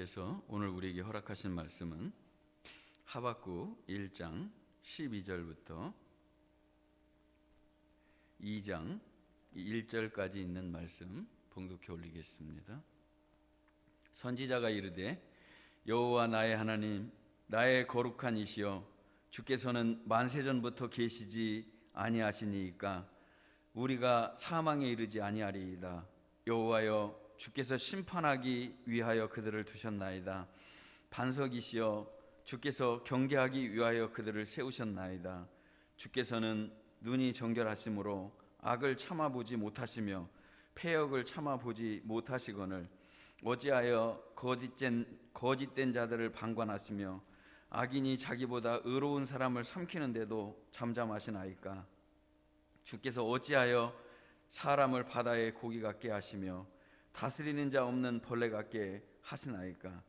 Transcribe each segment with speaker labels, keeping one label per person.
Speaker 1: 하나님께서 오늘 우리에게 허락하신 말씀은 하박국 1장 12절부터 2장 1절까지 있는 말씀 봉독해 올리겠습니다. 선지자가 이르되 여호와 나의 하나님, 나의 거룩한 이시여, 주께서는 만세전부터 계시지 아니하시니이까 우리가 사망에 이르지 아니하리이다. 여호와여, 주께서 심판하기 위하여 그들을 두셨나이다. 반석이시여, 주께서 경계하기 위하여 그들을 세우셨나이다. 주께서는 눈이 정결하심으로 악을 참아보지 못하시며 패역을 참아보지 못하시거늘 어찌하여 거짓된 자들을 방관하시며 악인이 자기보다 의로운 사람을 삼키는데도 잠잠하시나이까. 주께서 어찌하여 사람을 바다의 고기 같게 하시며 다스리는 자 없는 벌레 같게 하시나이까.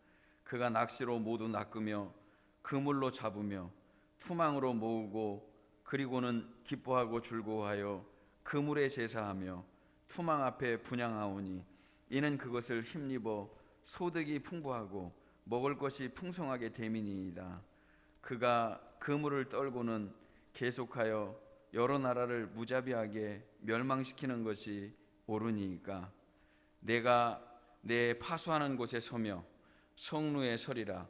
Speaker 1: 그가 낚시로 모두 낚으며 그물로 잡으며 투망으로 모으고 그리고는 기뻐하고 즐거워하여 그물에 제사하며 투망 앞에 분향하오니 이는 그것을 힘입어 소득이 풍부하고 먹을 것이 풍성하게 됨이니이다. 그가 그물을 떨고는 계속하여 여러 나라를 무자비하게 멸망시키는 것이 옳으니이까. 내가 내 파수하는 곳에 서며 성루에 서리라.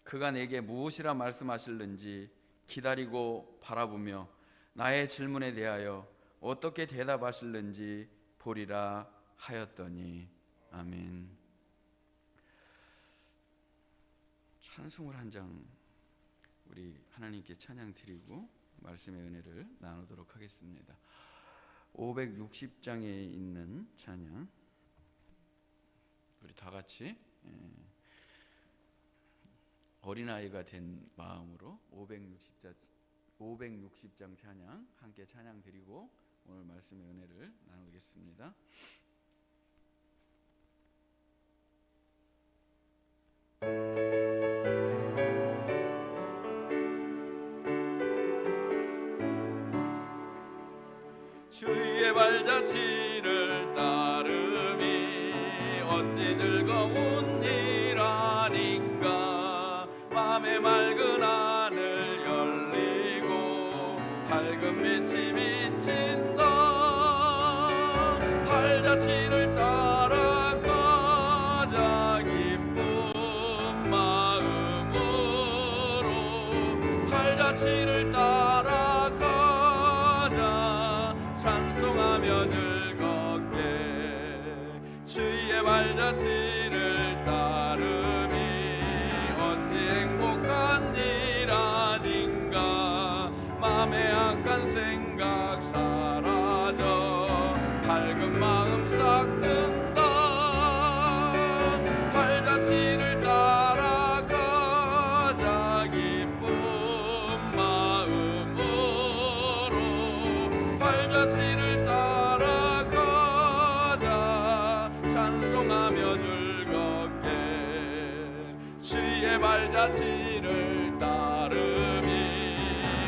Speaker 1: 그가 내게 무엇이라 말씀하실는지 기다리고 바라보며 나의 질문에 대하여 어떻게 대답하실는지 보리라 하였더니. 아멘. 찬송을 한 장 우리 하나님께 찬양 드리고 말씀의 은혜를 나누도록 하겠습니다. 560장에 있는 찬양, 우리 다 같이 어린아이가 된 마음으로 560장 찬양 함께 찬양 드리고 오늘 말씀의 은혜를 나누겠습니다. 주의 발자취를 따름이 어찌 즐거운 일 아닌가. 맘의 맑은 하늘 열리고 밝은 빛이 비친다. 발자취를 따라 가자 기쁜 마음으로. 발자취를 따라 가자 찬송하며 즐겁게. 주의 발자취를 따름이 어찌 행복한 일 아닌가. 맘의 악한 생각 사라져 밝은 마음 싹 든다. 발자취를 따라 가자 기쁜 마음으로. 발자취를 따라 가자 찬송하며 즐겁게. 주의 발자취를 따름이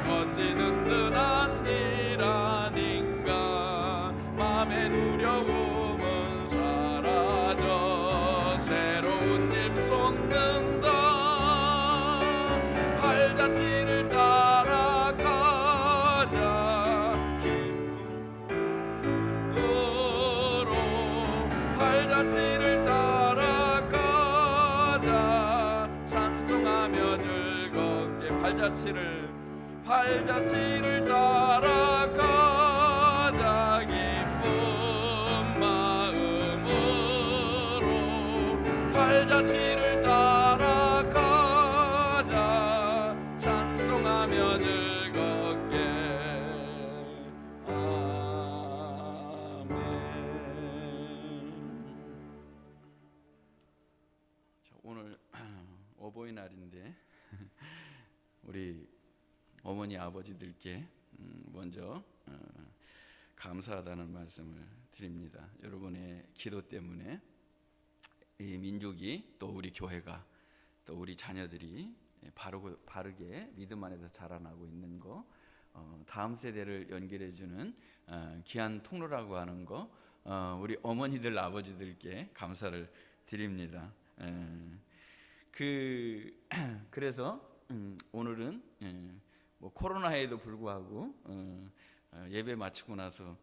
Speaker 1: 어찌 든든한 일 아닌가. 맘의 두려움은 사라져 새로운 힘 솟는다. 발자취를 따라 가자 기쁨으로. 발자취를 따라 가자 찬송하며 즐겁게. 발자취를 따라 가자 기쁜 마음으로. 발자취를 따라 가자 찬송하며 즐겁게. 아멘. 자, 오늘 어버이날인데 우리 어머니 아버지들께 먼저 감사하다는 말씀을 드립니다. 여러분의 기도 때문에 이 민족이, 또 우리 교회가, 또 우리 자녀들이 바르게 믿음 안에서 자라나고 있는 거, 다음 세대를 연결해주는 귀한 통로라고 하는 거, 우리 어머니들 아버지들께 감사를 드립니다. 그래서 오늘은 뭐 코로나에도 불구하고 예배 마치고 나서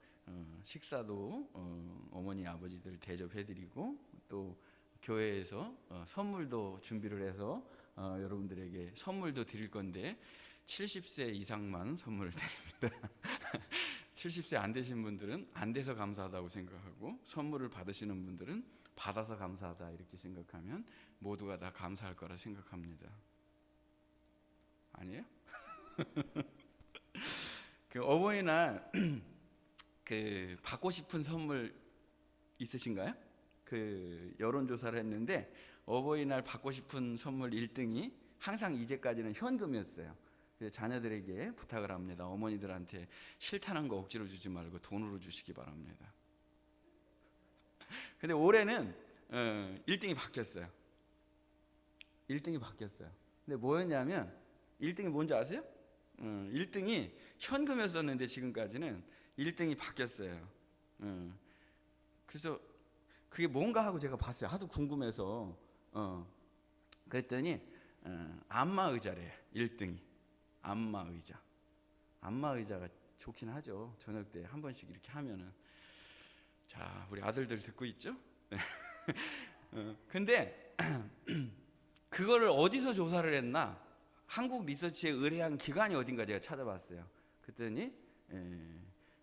Speaker 1: 식사도 어머니 아버지들 대접해드리고 또 교회에서 선물도 준비를 해서 여러분들에게 선물도 드릴 건데 70세 이상만 선물을 드립니다. 70세 안 되신 분들은 안 돼서 감사하다고 생각하고 선물을 받으시는 분들은 받아서 감사하다 이렇게 생각하면 모두가 다 감사할 거라 생각합니다. 아니에요? 그 어버이날 그 받고 싶은 선물 있으신가요? 그 여론조사를 했는데 어버이날 받고 싶은 선물 1등이 항상 이제까지는 현금이었어요. 그래서 자녀들에게 부탁을 합니다. 어머니들한테 싫다는 거 억지로 주지 말고 돈으로 주시기 바랍니다. 근데 올해는 1등이 바뀌었어요. 1등이 바뀌었어요. 근데 뭐였냐면 1등이 뭔지 아세요? 1등이 현금이었었는데 지금까지는 1등이 바뀌었어요. 그래서 그게 뭔가 하고 제가 봤어요. 하도 궁금해서. 그랬더니 안마 의자래요. 1등이 안마 의자. 안마 의자가 좋긴 하죠. 저녁 때 한 번씩 이렇게 하면은. 자, 우리 아들들 듣고 있죠? 근데 그거를 어디서 조사를 했나? 한국 리서치에 의뢰한 기관이 어딘가 제가 찾아봤어요. 그랬더니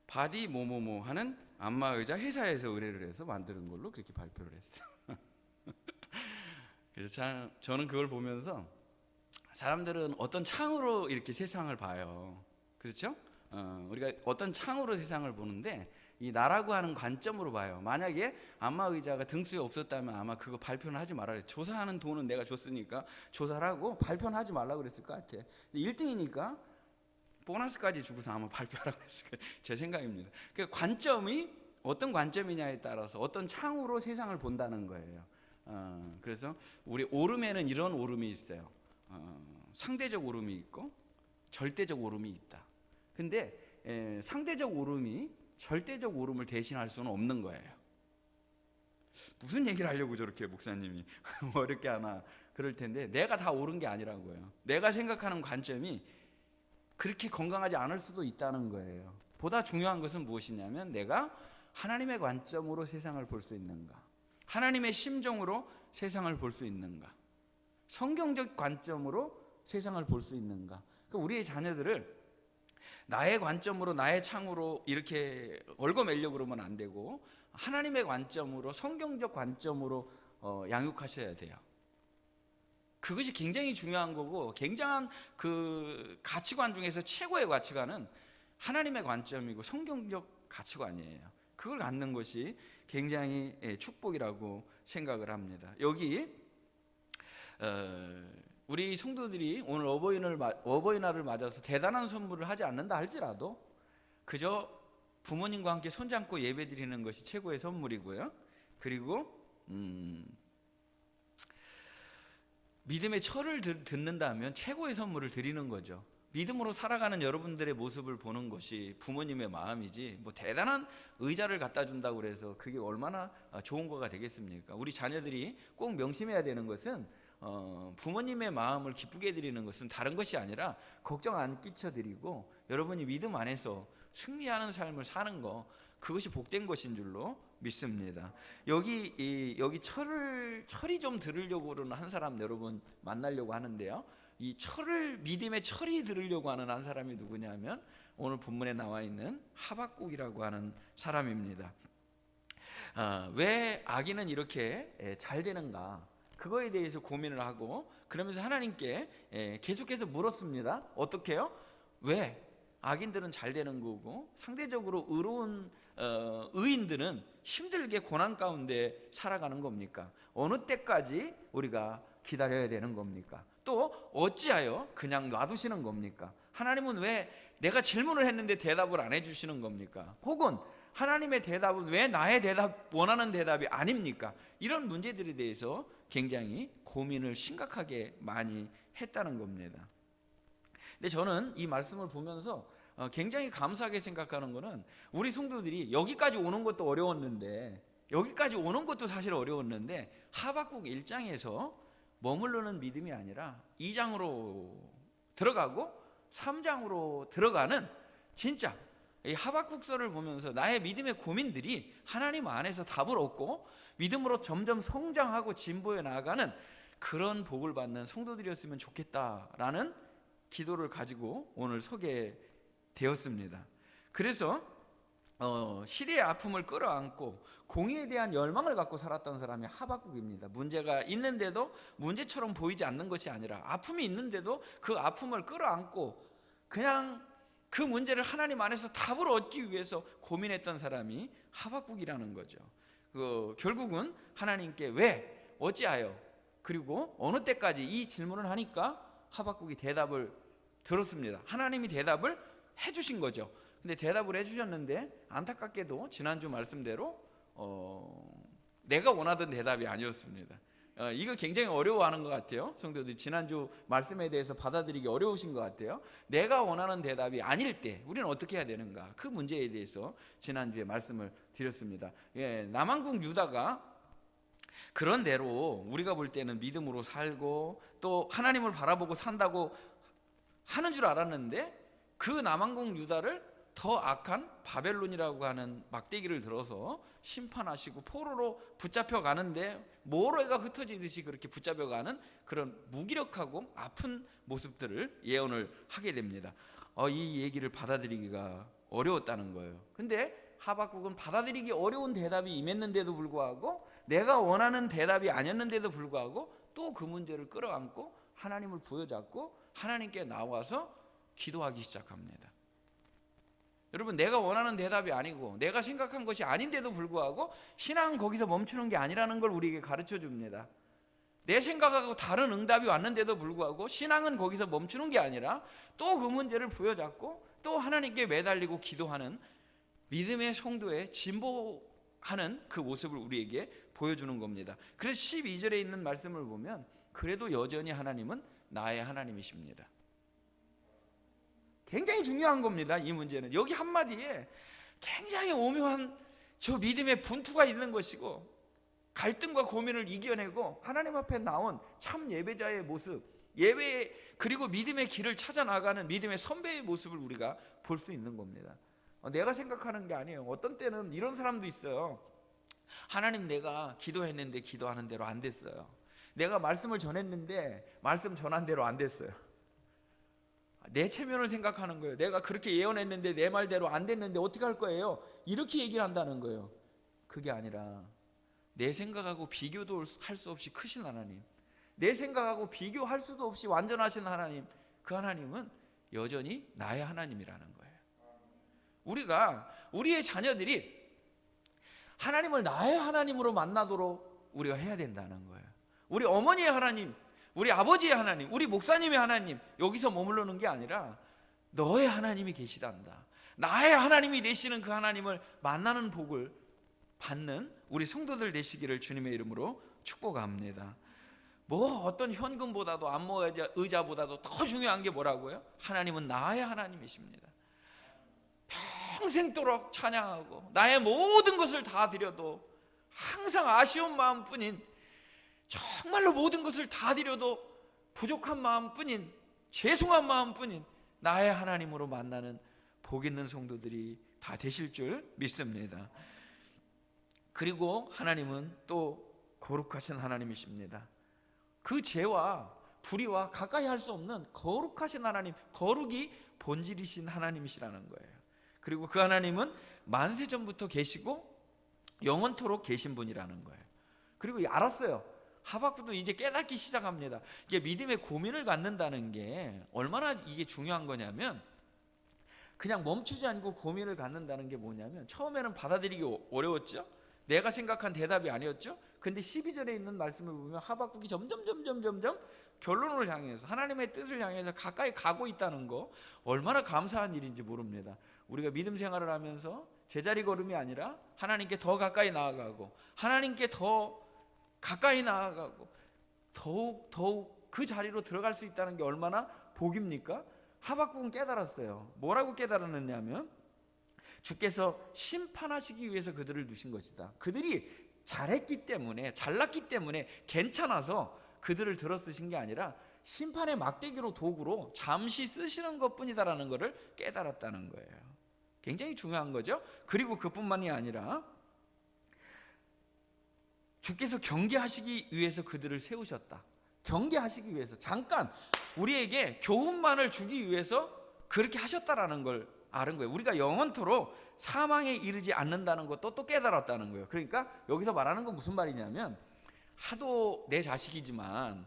Speaker 1: 바디 뭐뭐뭐 하는 안마 의자 회사에서 의뢰를 해서 만드는 걸로 그렇게 발표를 했어요. 그래서 저는 그걸 보면서 사람들은 어떤 창으로 이렇게 세상을 봐요. 그렇죠? 우리가 어떤 창으로 세상을 보는데 이 나라고 하는 관점으로 봐요. 만약에 안마 의자가 등수에 없었다면 아마 그거 발표는 하지 말아요. 조사하는 돈은 내가 줬으니까 조사를 하고 발표는 하지 말라고 그랬을 것 같아. 1등이니까 보너스까지 주고서 아마 발표하라고 했을 거예요. 제 생각입니다. 그 관점이 어떤 관점이냐에 따라서 어떤 창으로 세상을 본다는 거예요. 그래서 우리 오름에는 이런 오름이 있어요. 상대적 오름이 있고 절대적 오름이 있다. 근데 상대적 오름이 절대적 오름을 대신할 수는 없는 거예요. 무슨 얘기를 하려고 저렇게 목사님이 뭐 어렵게 하나 그럴 텐데 내가 다 옳은 게 아니라고요. 내가 생각하는 관점이 그렇게 건강하지 않을 수도 있다는 거예요. 보다 중요한 것은 무엇이냐면 내가 하나님의 관점으로 세상을 볼 수 있는가, 하나님의 심정으로 세상을 볼 수 있는가, 성경적 관점으로 세상을 볼 수 있는가. 그러니까 우리의 자녀들을 나의 관점으로 나의 창으로 이렇게 얽어매려고 그러면 안 되고 하나님의 관점으로 성경적 관점으로 양육하셔야 돼요. 그것이 굉장히 중요한 거고 굉장한 그 가치관 중에서 최고의 가치관은 하나님의 관점이고 성경적 가치관이에요. 그걸 갖는 것이 굉장히 축복이라고 생각을 합니다. 여기 우리 성도들이 오늘 어버이날을 맞아서 대단한 선물을 하지 않는다 할지라도 그저 부모님과 함께 손잡고 예배드리는 것이 최고의 선물이고요. 그리고 믿음의 철을 듣는다면 최고의 선물을 드리는 거죠. 믿음으로 살아가는 여러분들의 모습을 보는 것이 부모님의 마음이지 뭐 대단한 의자를 갖다 준다고 그래서 그게 얼마나 좋은 거가 되겠습니까? 우리 자녀들이 꼭 명심해야 되는 것은 부모님의 마음을 기쁘게 해드리는 것은 다른 것이 아니라 걱정 안 끼쳐드리고 여러분이 믿음 안에서 승리하는 삶을 사는 거, 그것이 복된 것인 줄로 믿습니다. 여기 철이 좀 들으려고 그러는 한 사람 여러분 만나려고 하는데요. 이 믿음의 철이 들으려고 하는 한 사람이 누구냐면 오늘 본문에 나와 있는 하박국이라고 하는 사람입니다. 왜 악인은 이렇게 잘 되는가? 그거에 대해서 고민을 하고 그러면서 하나님께 계속해서 물었습니다. 어떻게요? 왜 악인들은 잘 되는 거고 상대적으로 의로운 의인들은 힘들게 고난 가운데 살아가는 겁니까? 어느 때까지 우리가 기다려야 되는 겁니까? 또 어찌하여 그냥 놔두시는 겁니까? 하나님은 왜 내가 질문을 했는데 대답을 안 해주시는 겁니까? 혹은 하나님의 대답은 왜 나의 원하는 대답이 아닙니까? 이런 문제들에 대해서 굉장히 고민을 심각하게 많이 했다는 겁니다. 근데 저는 이 말씀을 보면서 굉장히 감사하게 생각하는 것은 우리 성도들이 여기까지 오는 것도 어려웠는데 여기까지 오는 것도 사실 어려웠는데 하박국 1장에서 머무르는 믿음이 아니라 2장으로 들어가고 3장으로 들어가는, 진짜 이 하박국서를 보면서 나의 믿음의 고민들이 하나님 안에서 답을 얻고 믿음으로 점점 성장하고 진보해 나가는 그런 복을 받는 성도들이었으면 좋겠다라는 기도를 가지고 오늘 서게 되었습니다. 그래서 시대의 아픔을 끌어안고 공의에 대한 열망을 갖고 살았던 사람이 하박국입니다. 문제가 있는데도 문제처럼 보이지 않는 것이 아니라, 아픔이 있는데도 그 아픔을 끌어안고 그냥 그 문제를 하나님 안에서 답을 얻기 위해서 고민했던 사람이 하박국이라는 거죠. 결국은 하나님께 왜, 어찌하여, 그리고 어느 때까지, 이 질문을 하니까 하박국이 대답을 들었습니다. 하나님이 대답을 해주신 거죠. 근데 대답을 해주셨는데 안타깝게도 지난주 말씀대로 내가 원하던 대답이 아니었습니다. 이거 굉장히 어려워하는 것 같아요. 성도들이 지난주 말씀에 대해서 받아들이기 어려우신 것 같아요. 내가 원하는 대답이 아닐 때 우리는 어떻게 해야 되는가, 그 문제에 대해서 지난주에 말씀을 드렸습니다. 남한국 유다가 그런 대로 우리가 볼 때는 믿음으로 살고 또 하나님을 바라보고 산다고 하는 줄 알았는데, 그 남한국 유다를 더 악한 바벨론이라고 하는 막대기를 들어서 심판하시고 포로로 붙잡혀 가는데 모래가 흩어지듯이 그렇게 붙잡혀 가는 그런 무기력하고 아픈 모습들을 예언을 하게 됩니다. 이 얘기를 받아들이기가 어려웠다는 거예요. 근데 하박국은 받아들이기 어려운 대답이 임했는데도 불구하고, 내가 원하는 대답이 아니었는데도 불구하고 또 그 문제를 끌어안고 하나님을 부여잡고 하나님께 나와서 기도하기 시작합니다. 여러분, 내가 원하는 대답이 아니고 내가 생각한 것이 아닌데도 불구하고 신앙은 거기서 멈추는 게 아니라는 걸 우리에게 가르쳐 줍니다. 내 생각하고 다른 응답이 왔는데도 불구하고 신앙은 거기서 멈추는 게 아니라 또 그 문제를 부여잡고 또 하나님께 매달리고 기도하는 믿음의 성도의 진보하는 그 모습을 우리에게 보여주는 겁니다. 그래서 12절에 있는 말씀을 보면, 그래도 여전히 하나님은 나의 하나님이십니다. 굉장히 중요한 겁니다. 이 문제는 여기 한마디에 굉장히 오묘한 저 믿음의 분투가 있는 것이고, 갈등과 고민을 이겨내고 하나님 앞에 나온 참 예배자의 모습, 예배, 그리고 믿음의 길을 찾아 나가는 믿음의 선배의 모습을 우리가 볼 수 있는 겁니다. 내가 생각하는 게 아니에요. 어떤 때는 이런 사람도 있어요. 하나님, 내가 기도했는데 기도하는 대로 안 됐어요. 내가 말씀을 전했는데 말씀 전한 대로 안 됐어요. 내 체면을 생각하는 거예요. 내가 그렇게 예언했는데 내 말대로 안 됐는데 어떻게 할 거예요? 이렇게 얘기를 한다는 거예요. 그게 아니라 내 생각하고 비교도 할 수 없이 크신 하나님, 내 생각하고 비교할 수도 없이 완전하신 하나님, 그 하나님은 여전히 나의 하나님이라는 거예요. 우리의 자녀들이 하나님을 나의 하나님으로 만나도록 우리가 해야 된다는 거예요. 우리 어머니의 하나님, 우리 아버지의 하나님, 우리 목사님의 하나님, 여기서 머무르는 게 아니라 너의 하나님이 계시단다, 나의 하나님이 되시는 그 하나님을 만나는 복을 받는 우리 성도들 되시기를 주님의 이름으로 축복합니다. 어떤 현금보다도 안모의자보다도 더 중요한 게 뭐라고요? 하나님은 나의 하나님이십니다. 평생도록 찬양하고 나의 모든 것을 다 드려도 항상 아쉬운 마음뿐인, 정말로 모든 것을 다 드려도 부족한 마음뿐인, 죄송한 마음뿐인 나의 하나님으로 만나는 복 있는 성도들이 다 되실 줄 믿습니다. 그리고 하나님은 또 거룩하신 하나님이십니다. 그 죄와 불의와 가까이 할 수 없는 거룩하신 하나님, 거룩이 본질이신 하나님이시라는 거예요. 그리고 그 하나님은 만세전부터 계시고 영원토록 계신 분이라는 거예요. 그리고 알았어요. 하박국도 이제 깨닫기 시작합니다. 이게 믿음의 고민을 갖는다는 게 얼마나 이게 중요한 거냐면, 그냥 멈추지 않고 고민을 갖는다는 게 뭐냐면, 처음에는 받아들이기 어려웠죠. 내가 생각한 대답이 아니었죠. 근데 12절에 있는 말씀을 보면 하박국이 점점 결론을 향해서, 하나님의 뜻을 향해서 가까이 가고 있다는 거, 얼마나 감사한 일인지 모릅니다. 우리가 믿음 생활을 하면서 제자리 걸음이 아니라 하나님께 더 가까이 나아가고, 하나님께 더 가까이 나아가고 더욱 그 자리로 들어갈 수 있다는 게 얼마나 복입니까? 하박국은 깨달았어요. 뭐라고 깨달았느냐면, 주께서 심판하시기 위해서 그들을 두신 것이다. 그들이 잘했기 때문에, 잘났기 때문에, 괜찮아서 그들을 들어 쓰신 게 아니라 심판의 막대기로 도구로 잠시 쓰시는 것뿐이다라는 것을 깨달았다는 거예요. 굉장히 중요한 거죠. 그리고 그뿐만이 아니라 주께서 경계하시기 위해서 그들을 세우셨다. 경계하시기 위해서, 잠깐 우리에게 교훈만을 주기 위해서 그렇게 하셨다라는 걸 아는 거예요. 우리가 영원토록 사망에 이르지 않는다는 것도 또 깨달았다는 거예요. 그러니까 여기서 말하는 건 무슨 말이냐면, 하도 내 자식이지만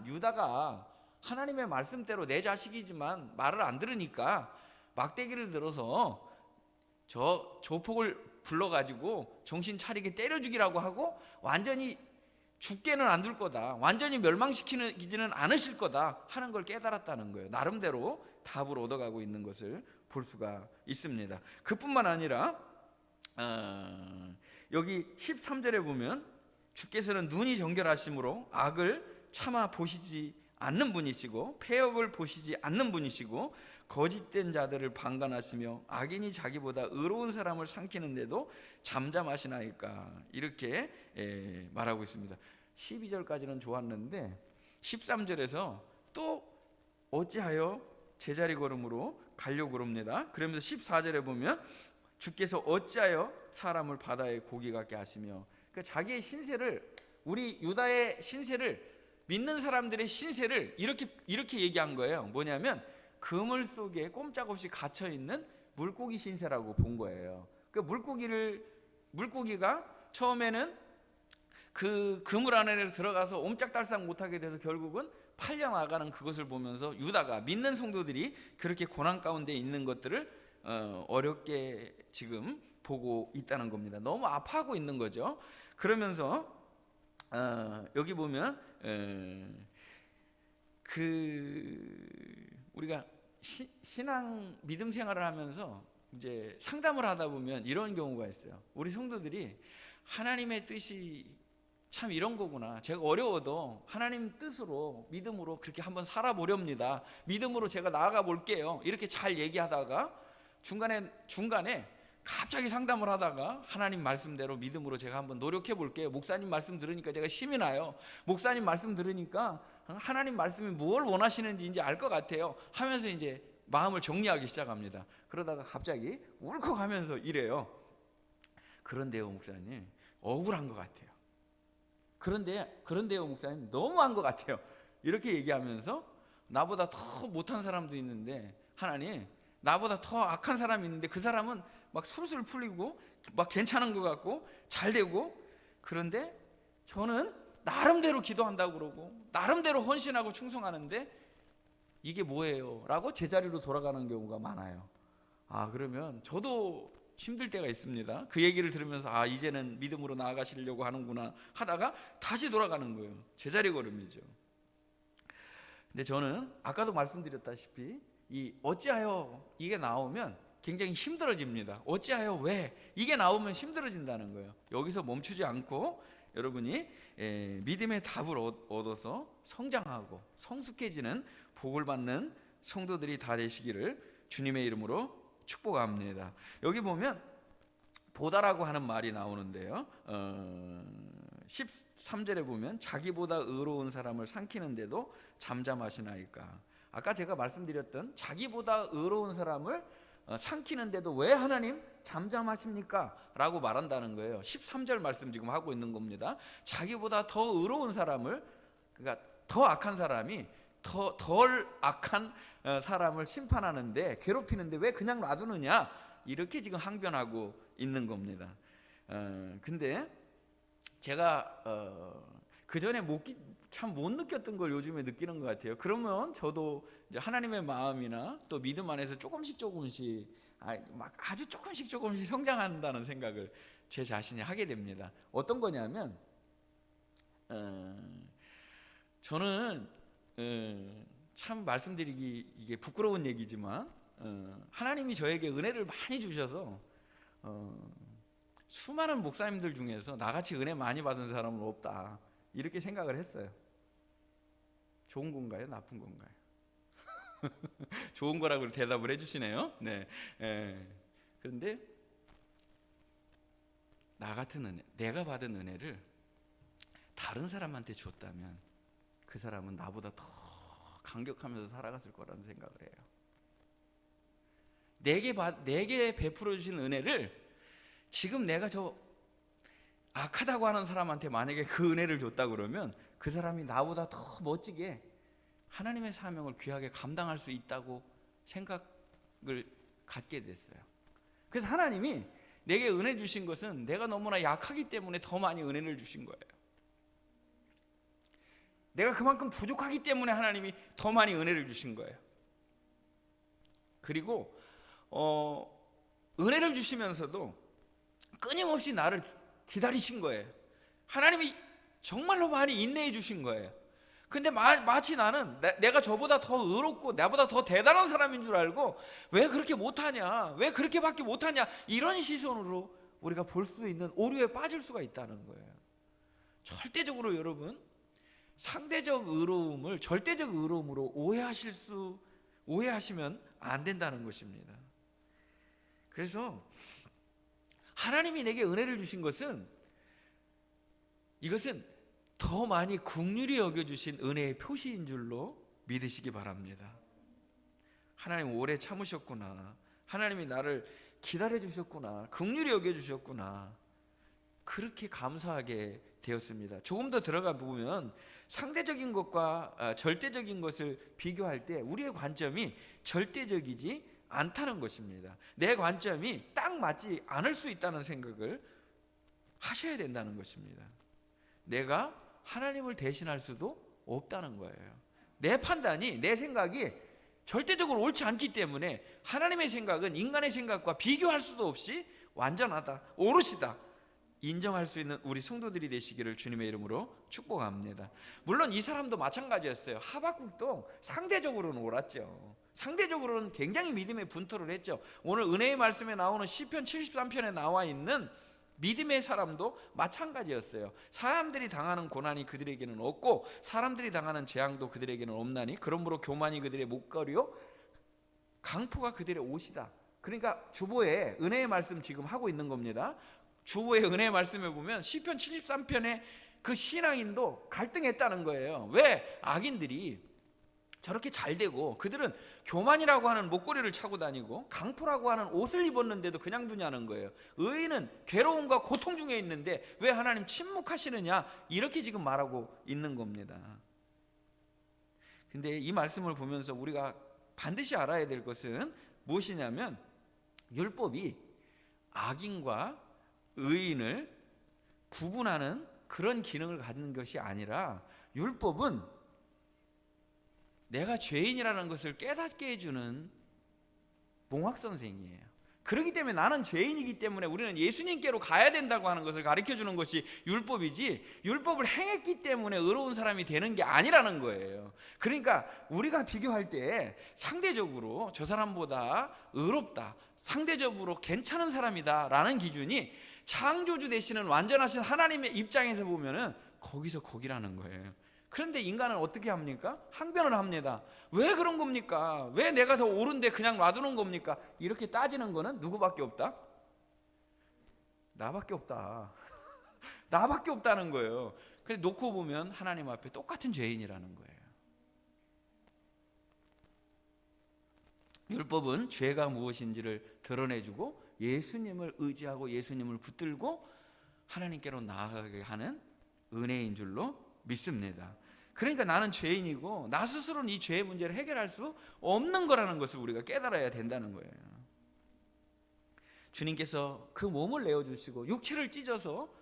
Speaker 1: 유다가 하나님의 말씀대로 내 자식이지만 말을 안 들으니까 막대기를 들어서 저 조폭을 불러가지고 정신 차리게 때려 죽이라고 하고 완전히 죽게는 안 둘 거다, 완전히 멸망시키지는 않으실 거다 하는 걸 깨달았다는 거예요. 나름대로 답을 얻어가고 있는 것을 볼 수가 있습니다. 그뿐만 아니라 여기 13절에 보면 주께서는 눈이 정결하심으로 악을 참아 보시지 않는 분이시고 폐역을 보시지 않는 분이시고 거짓된 자들을 방관하시며 악인이 자기보다 의로운 사람을 삼키는데도 잠잠하시나이까, 이렇게 말하고 있습니다. 12절까지는 좋았는데 13절에서 또 어찌하여 제자리 걸음으로 가려고 그럽니다. 그러면서 14절에 보면 주께서 어찌하여 사람을 바다의 고기 같게 하시며, 그러니까 자기의 신세를, 우리 유다의 신세를, 믿는 사람들의 신세를 이렇게 얘기한 거예요. 뭐냐면 그물 속에 꼼짝없이 갇혀 있는 물고기 신세라고 본 거예요. 그 물고기가 처음에는 그 그물 안에 들어가서 옴짝달싹 못하게 돼서 결국은 팔려 나가는 그것을 보면서 유다가, 믿는 성도들이 그렇게 고난 가운데 있는 것들을 어렵게 지금 보고 있다는 겁니다. 너무 아파하고 있는 거죠. 그러면서 여기 보면 우리가 신앙 믿음 생활을 하면서 이제 상담을 하다 보면 이런 경우가 있어요. 우리 성도들이 하나님의 뜻이 참 이런 거구나, 제가 어려워도 하나님 뜻으로, 믿음으로 그렇게 한번 살아보렵니다, 믿음으로 제가 나아가 볼게요, 이렇게 잘 얘기하다가 중간에 갑자기 상담을 하다가 하나님 말씀대로 믿음으로 제가 한번 노력해 볼게요, 목사님 말씀 들으니까 제가 힘이 나요, 목사님 말씀 들으니까 하나님 말씀이 뭘 원하시는지 이제 알 것 같아요 하면서 이제 마음을 정리하기 시작합니다. 그러다가 갑자기 울컥하면서 이래요. 그런데요 목사님, 억울한 것 같아요. 그런데요 목사님, 너무한 것 같아요. 이렇게 얘기하면서 나보다 더 못한 사람도 있는데, 하나님 나보다 더 악한 사람이 있는데 그 사람은 막 술술 풀리고 막 괜찮은 것 같고 잘 되고, 그런데 저는 나름대로 기도한다고 그러고 나름대로 헌신하고 충성하는데 이게 뭐예요? 라고 제자리로 돌아가는 경우가 많아요. 그러면 저도 힘들 때가 있습니다. 그 얘기를 들으면서 이제는 믿음으로 나아가시려고 하는구나 하다가 다시 돌아가는 거예요. 제자리 걸음이죠. 근데 저는 아까도 말씀드렸다시피 이 어찌하여 이게 나오면 굉장히 힘들어집니다. 어찌하여, 왜? 이게 나오면 힘들어진다는 거예요. 여기서 멈추지 않고 여러분이 믿음의 답을 얻어서 성장하고 성숙해지는 복을 받는 성도들이 다 되시기를 주님의 이름으로 축복합니다. 여기 보면 보다라고 하는 말이 나오는데요, 13절에 보면 자기보다 의로운 사람을 삼키는데도 잠잠하시나이까. 아까 제가 말씀드렸던 자기보다 의로운 사람을 삼키는데도 왜 하나님 잠잠하십니까? 라고 말한다는 거예요. 13절 말씀 지금 하고 있는 겁니다. 자기보다 더 의로운 사람을, 그러니까 더 악한 사람이 덜 악한 사람을 심판하는데, 괴롭히는데 왜 그냥 놔두느냐, 이렇게 지금 항변하고 있는 겁니다. 근데 제가 그 전에 참 못 느꼈던 걸 요즘에 느끼는 것 같아요. 그러면 저도 이제 하나님의 마음이나 또 믿음 안에서 조금씩 막 아주 조금씩 성장한다는 생각을 제 자신이 하게 됩니다. 어떤 거냐면 저는 참 말씀드리기 이게 부끄러운 얘기지만 하나님이 저에게 은혜를 많이 주셔서 수많은 목사님들 중에서 나같이 은혜 많이 받은 사람은 없다, 이렇게 생각을 했어요. 좋은 건가요? 나쁜 건가요? 좋은 거라고 대답을 해주시네요. 네. 그런데 나 같은 은혜, 내가 받은 은혜를 다른 사람한테 줬다면 그 사람은 나보다 더 감격하면서 살아갔을 거라는 생각을 해요. 내게 베풀어 주신 은혜를 지금 내가 저 악하다고 하는 사람한테 만약에 그 은혜를 줬다 그러면 그 사람이 나보다 더 멋지게 하나님의 사명을 귀하게 감당할 수 있다고 생각을 갖게 됐어요. 그래서 하나님이 내게 은혜 주신 것은 내가 너무나 약하기 때문에 더 많이 은혜를 주신 거예요. 내가 그만큼 부족하기 때문에 하나님이 더 많이 은혜를 주신 거예요. 그리고 은혜를 주시면서도 끊임없이 나를 기다리신 거예요. 하나님이 정말로 많이 인내해 주신 거예요. 근데 마치 나는 내가 저보다 더 의롭고 나보다 더 대단한 사람인 줄 알고 왜 그렇게 못하냐, 왜 그렇게밖에 못하냐, 이런 시선으로 우리가 볼 수 있는 오류에 빠질 수가 있다는 거예요. 절대적으로 여러분, 상대적 의로움을 절대적 의로움으로 오해하시면 안 된다는 것입니다. 그래서 하나님이 내게 은혜를 주신 것은, 이것은 더 많이 긍휼히 여겨주신 은혜의 표시인 줄로 믿으시기 바랍니다. 하나님 오래 참으셨구나, 하나님이 나를 기다려주셨구나, 긍휼히 여겨주셨구나, 그렇게 감사하게 되었습니다. 조금 더 들어가 보면 상대적인 것과 절대적인 것을 비교할 때 우리의 관점이 절대적이지 않다는 것입니다. 내 관점이 딱 맞지 않을 수 있다는 생각을 하셔야 된다는 것입니다. 내가 하나님을 대신할 수도 없다는 거예요. 내 판단이, 내 생각이 절대적으로 옳지 않기 때문에 하나님의 생각은 인간의 생각과 비교할 수도 없이 완전하다, 오롯이다 인정할 수 있는 우리 성도들이 되시기를 주님의 이름으로 축복합니다. 물론 이 사람도 마찬가지였어요. 하박국도 상대적으로는 옳았죠. 상대적으로는 굉장히 믿음의 분투를 했죠. 오늘 은혜의 말씀에 나오는 시편 73편에 나와 있는 믿음의 사람도 마찬가지였어요. 사람들이 당하는 고난이 그들에게는 없고 사람들이 당하는 재앙도 그들에게는 없나니 그러므로 교만이 그들의 목걸이요 강포가 그들의 옷이다. 그러니까 주보에 은혜의 말씀 지금 하고 있는 겁니다. 주보의 은혜의 말씀에 보면 시편 73편의 그 신앙인도 갈등했다는 거예요. 왜 악인들이 저렇게 잘 되고 그들은 교만이라고 하는 목걸이를 차고 다니고 강포라고 하는 옷을 입었는데도 그냥 두냐는 거예요. 의인은 괴로움과 고통 중에 있는데 왜 하나님 침묵하시느냐, 이렇게 지금 말하고 있는 겁니다. 근데 이 말씀을 보면서 우리가 반드시 알아야 될 것은 무엇이냐면, 율법이 악인과 의인을 구분하는 그런 기능을 갖는 것이 아니라 율법은 내가 죄인이라는 것을 깨닫게 해주는 몽학선생이에요. 그렇기 때문에 나는 죄인이기 때문에 우리는 예수님께로 가야 된다고 하는 것을 가르쳐주는 것이 율법이지, 율법을 행했기 때문에 의로운 사람이 되는 게 아니라는 거예요. 그러니까 우리가 비교할 때 상대적으로 저 사람보다 의롭다, 상대적으로 괜찮은 사람이다 라는 기준이 창조주 되시는 완전하신 하나님의 입장에서 보면은 거기서 거기라는 거예요. 그런데 인간은 어떻게 합니까? 항변을 합니다. 왜 그런 겁니까? 왜 내가 더 옳은데 그냥 놔두는 겁니까? 이렇게 따지는 거는 누구밖에 없다? 나밖에 없다. 나밖에 없다는 거예요. 그래서 놓고 보면 하나님 앞에 똑같은 죄인이라는 거예요. 율법은 죄가 무엇인지를 드러내주고 예수님을 의지하고 예수님을 붙들고 하나님께로 나아가게 하는 은혜인 줄로 믿습니다. 그러니까 나는 죄인이고 나 스스로는 이 죄의 문제를 해결할 수 없는 거라는 것을 우리가 깨달아야 된다는 거예요. 주님께서 그 몸을 내어주시고 육체를 찢어서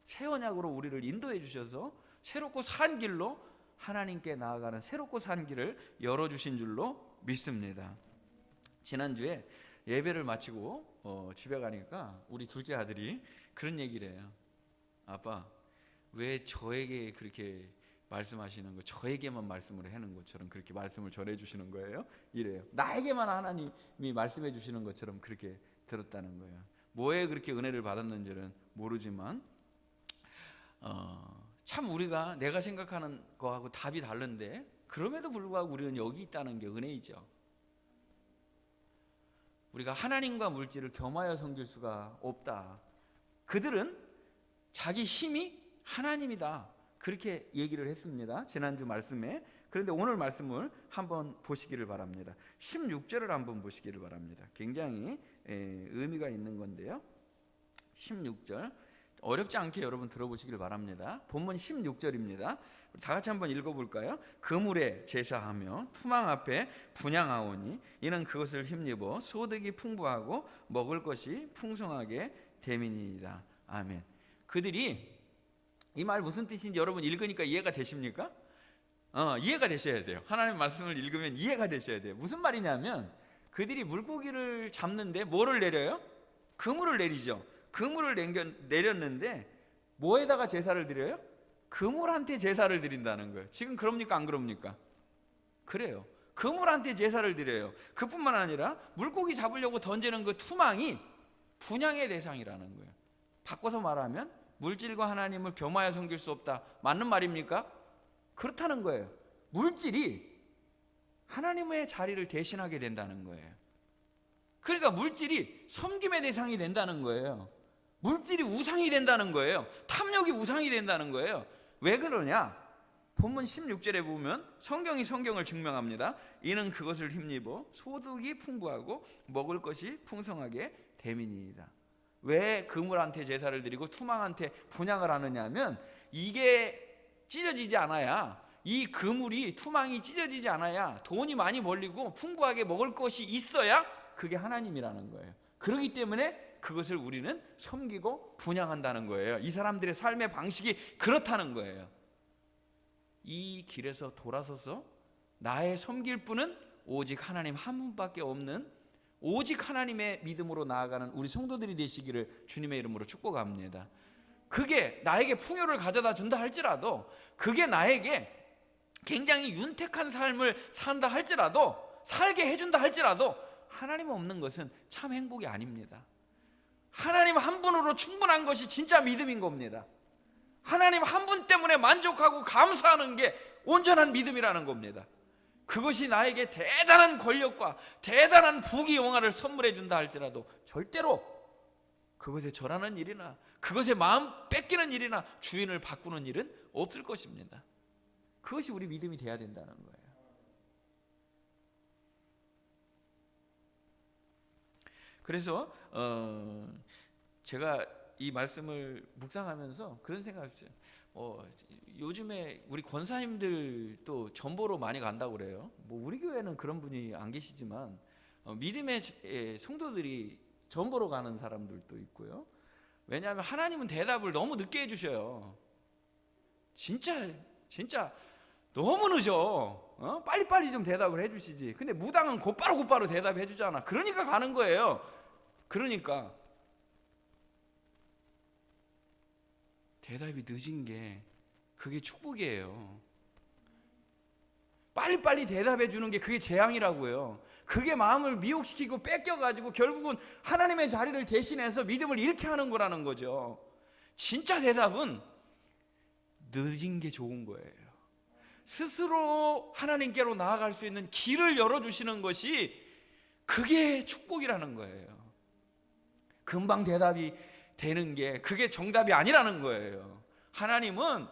Speaker 1: 새 언약으로 우리를 인도해 주셔서 새롭고 산 길로 하나님께 나아가는 새롭고 산 길을 열어주신 줄로 믿습니다. 지난주에 예배를 마치고 집에 가니까 우리 둘째 아들이 그런 얘기를 해요. 아빠, 왜 저에게 그렇게 말씀하시는 거, 저에게만 말씀을 하는 것처럼 그렇게 말씀을 전해주시는 거예요? 이래요. 나에게만 하나님이 말씀해 주시는 것처럼 그렇게 들었다는 거예요. 뭐에 그렇게 은혜를 받았는지는 모르지만 참 우리가 내가 생각하는 거하고 답이 다른데 그럼에도 불구하고 우리는 여기 있다는 게 은혜이죠. 우리가 하나님과 물질을 겸하여 섬길 수가 없다. 그들은 자기 힘이 하나님이다, 그렇게 얘기를 했습니다. 지난주 말씀에. 그런데 오늘 말씀을 한번 보시기를 바랍니다. 16절을 한번 보시기를 바랍니다. 굉장히 의미가 있는 건데요. 16절 어렵지 않게 여러분 들어보시기를 바랍니다. 본문 16절입니다. 다 같이 한번 읽어볼까요? 그물에 제사하며 투망 앞에 분향하오니 이는 그것을 힘입어 소득이 풍부하고 먹을 것이 풍성하게 됨이니이다. 아멘. 그들이 이 말 무슨 뜻인지 여러분 읽으니까 이해가 되십니까? 이해가 되셔야 돼요. 하나님 말씀을 읽으면 이해가 되셔야 돼요. 무슨 말이냐면 그들이 물고기를 잡는데 뭐를 내려요? 그물을 내리죠. 그물을 내렸는데 뭐에다가 제사를 드려요? 그물한테 제사를 드린다는 거예요. 지금 그럽니까 안 그럽니까? 그래요. 그물한테 제사를 드려요. 그뿐만 아니라 물고기 잡으려고 던지는 그 투망이 분향의 대상이라는 거예요. 바꿔서 말하면 물질과 하나님을 겸하여 섬길 수 없다. 맞는 말입니까? 그렇다는 거예요. 물질이 하나님의 자리를 대신하게 된다는 거예요. 그러니까 물질이 섬김의 대상이 된다는 거예요. 물질이 우상이 된다는 거예요. 탐욕이 우상이 된다는 거예요. 왜 그러냐? 본문 16절에 보면 성경을 증명합니다. 이는 그것을 힘입어 소득이 풍부하고 먹을 것이 풍성하게 됨이니이다. 왜 그물한테 제사를 드리고 투망한테 분향을 하느냐 하면 이게 찢어지지 않아야, 이 그물이 투망이 찢어지지 않아야 돈이 많이 벌리고 풍부하게 먹을 것이 있어야 그게 하나님이라는 거예요. 그렇기 때문에 그것을 우리는 섬기고 분향한다는 거예요. 이 사람들의 삶의 방식이 그렇다는 거예요. 이 길에서 돌아서서 나의 섬길 분은 오직 하나님 한 분밖에 없는, 오직 하나님의 믿음으로 나아가는 우리 성도들이 되시기를 주님의 이름으로 축복합니다. 그게 나에게 풍요를 가져다 준다 할지라도, 그게 나에게 굉장히 윤택한 삶을 산다 할지라도, 살게 해준다 할지라도 하나님 없는 것은 참 행복이 아닙니다. 하나님 한 분으로 충분한 것이 진짜 믿음인 겁니다. 하나님 한 분 때문에 만족하고 감사하는 게 온전한 믿음이라는 겁니다. 그것이 나에게 대단한 권력과 대단한 부귀 영화를 선물해 준다 할지라도 절대로 그것에 절하는 일이나 그것에 마음 뺏기는 일이나 주인을 바꾸는 일은 없을 것입니다. 그것이 우리 믿음이 돼야 된다는 거예요. 그래서 제가 이 말씀을 묵상하면서 그런 생각을 했어요. 요즘에 우리 권사님들도 전보로 많이 간다고 그래요. 뭐 우리 교회는 그런 분이 안 계시지만 믿음의 성도들이 전보로 가는 사람들도 있고요. 왜냐하면 하나님은 대답을 너무 늦게 해주셔요. 진짜 너무 늦어. 빨리빨리 좀 대답을 해주시지. 근데 무당은 곧바로 대답해 주잖아. 그러니까 가는 거예요. 그러니까 대답이 늦은 게 그게 축복이에요. 빨리빨리 대답해 주는 게 그게 재앙이라고요. 그게 마음을 미혹시키고 뺏겨가지고 결국은 하나님의 자리를 대신해서 믿음을 잃게 하는 거라는 거죠. 진짜 대답은 늦은 게 좋은 거예요. 스스로 하나님께로 나아갈 수 있는 길을 열어주시는 것이 그게 축복이라는 거예요. 금방 대답이 되는 게 그게 정답이 아니라는 거예요. 하나님은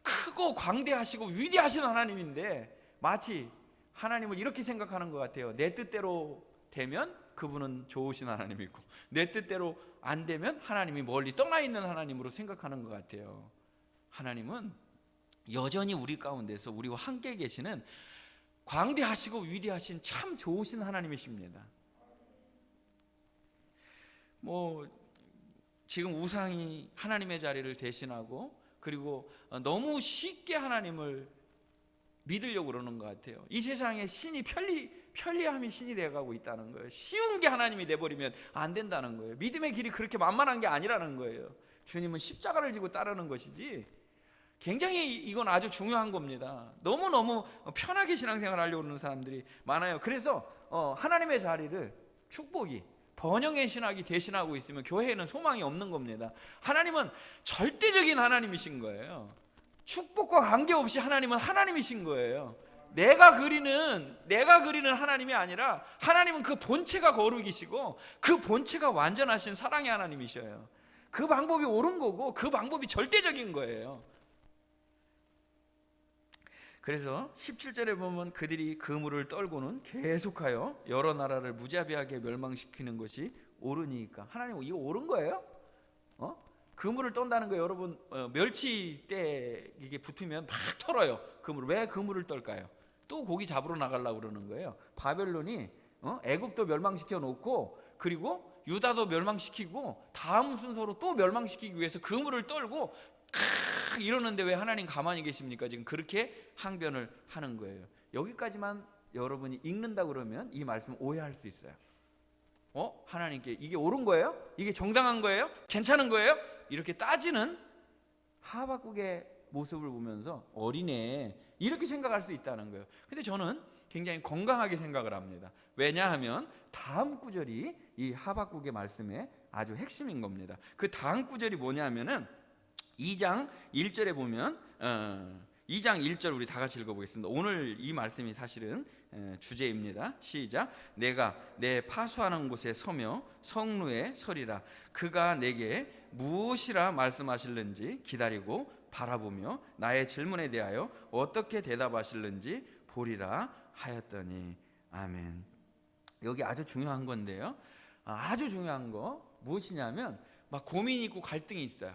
Speaker 1: 크고 광대하시고 위대하신 하나님인데 마치 하나님을 이렇게 생각하는 것 같아요. 내 뜻대로 되면 그분은 좋으신 하나님이고 내 뜻대로 안 되면 하나님이 멀리 떠나 있는 하나님으로 생각하는 것 같아요. 하나님은 여전히 우리 가운데서 우리와 함께 계시는 광대하시고 위대하신 참 좋으신 하나님이십니다. 지금 우상이 하나님의 자리를 대신하고 그리고 너무 쉽게 하나님을 믿으려고 그러는 것 같아요. 이 세상에 신이 편리함이 신이 되어가고 있다는 거예요. 쉬운 게 하나님이 돼버리면 안 된다는 거예요. 믿음의 길이 그렇게 만만한 게 아니라는 거예요. 주님은 십자가를 지고 따르는 것이지. 굉장히 이건 아주 중요한 겁니다. 너무너무 편하게 신앙생활을 하려고 하는 사람들이 많아요. 그래서 하나님의 자리를 축복이 번영의 신학이 대신하고 있으면 교회에는 소망이 없는 겁니다. 하나님은 절대적인 하나님이신 거예요. 축복과 관계없이 하나님은 하나님이신 거예요. 내가 그리는 하나님이 아니라 하나님은 그 본체가 거룩이시고 그 본체가 완전하신 사랑의 하나님이셔요. 그 방법이 옳은 거고 그 방법이 절대적인 거예요. 그래서 17절에 보면 그들이 그물을 떨고는 계속하여 여러 나라를 무자비하게 멸망시키는 것이 옳으니까. 하나님 이거 옳은 거예요? 그물을 떤다는 거예요. 여러분 멸치대 이게 붙으면 막 털어요. 그물. 왜 그물을 떨까요? 또 고기 잡으러 나가려고 그러는 거예요. 바벨론이 애굽도 멸망시켜 놓고 그리고 유다도 멸망시키고 다음 순서로 또 멸망시키기 위해서 그물을 떨고 이러는데 왜 하나님 가만히 계십니까? 지금 그렇게 항변을 하는 거예요. 여기까지만 여러분이 읽는다 그러면 이 말씀 오해할 수 있어요. 하나님께 이게 옳은 거예요? 이게 정당한 거예요? 괜찮은 거예요? 이렇게 따지는 하박국의 모습을 보면서 어린애 이렇게 생각할 수 있다는 거예요. 근데 저는 굉장히 건강하게 생각을 합니다. 왜냐하면 다음 구절이 이 하박국의 말씀의 아주 핵심인 겁니다. 그 다음 구절이 뭐냐면은 2장 1절에 보면 2장 1절 우리 다 같이 읽어보겠습니다. 오늘 이 말씀이 사실은 주제입니다. 시작. 내가 내 파수하는 곳에 서며 성루에 서리라. 그가 내게 무엇이라 말씀하실는지 기다리고 바라보며 나의 질문에 대하여 어떻게 대답하실는지 보리라 하였더니. 아멘. 여기 아주 중요한 건데요. 아주 중요한 거 무엇이냐면 막 고민이 있고 갈등이 있어요.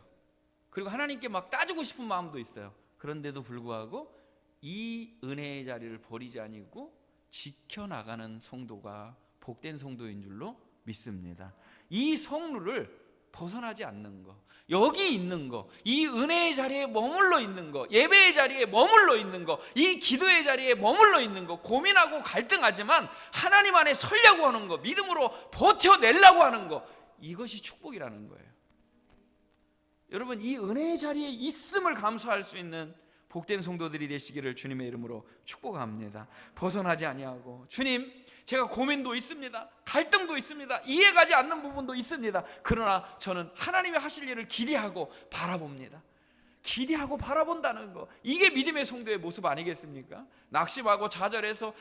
Speaker 1: 그리고 하나님께 막 따지고 싶은 마음도 있어요. 그런데도 불구하고 이 은혜의 자리를 버리지 아니고 지켜나가는 성도가 복된 성도인 줄로 믿습니다. 이 성루를 벗어나지 않는 거, 여기 있는 거, 이 은혜의 자리에 머물러 있는 거, 예배의 자리에 머물러 있는 거, 이 기도의 자리에 머물러 있는 거, 고민하고 갈등하지만 하나님 안에 서려고 하는 거, 믿음으로 버텨내려고 하는 거, 이것이 축복이라는 거예요. 여러분 이 은혜의 자리에 있음을 감수할 수 있는 복된 성도들이 되시기를 주님의 이름으로 축복합니다. 벗어나지 아니하고 주님 제가 고민도 있습니다. 갈등도 있습니다. 이해가지 않는 부분도 있습니다. 그러나 저는 하나님이 하실 일을 기대하고 바라봅니다. 기대하고 바라본다는 거, 이게 믿음의 성도의 모습 아니겠습니까? 낙심하고 좌절해서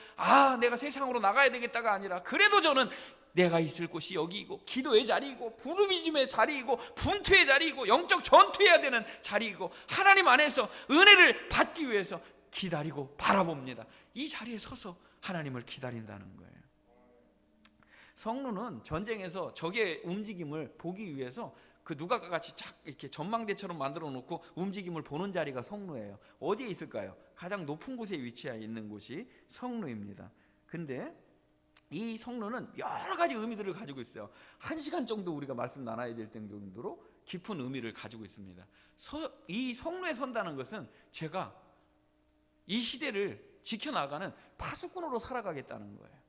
Speaker 1: 내가 세상으로 나가야 되겠다가 아니라 그래도 저는 내가 있을 곳이 여기이고 기도의 자리이고 부르짖음의 자리이고 분투의 자리이고 영적 전투해야 되는 자리이고 하나님 안에서 은혜를 받기 위해서 기다리고 바라봅니다. 이 자리에 서서 하나님을 기다린다는 거예요. 성루는 전쟁에서 적의 움직임을 보기 위해서 그 누각과 같이 쫙 이렇게 전망대처럼 만들어 놓고 움직임을 보는 자리가 성루예요. 어디에 있을까요? 가장 높은 곳에 위치해 있는 곳이 성루입니다. 근데 이 성루는 여러 가지 의미들을 가지고 있어요. 1시간 정도 우리가 말씀 나눠야 될 정도로 깊은 의미를 가지고 있습니다. 이 성루에 선다는 것은 제가 이 시대를 지켜나가는 파수꾼으로 살아가겠다는 거예요.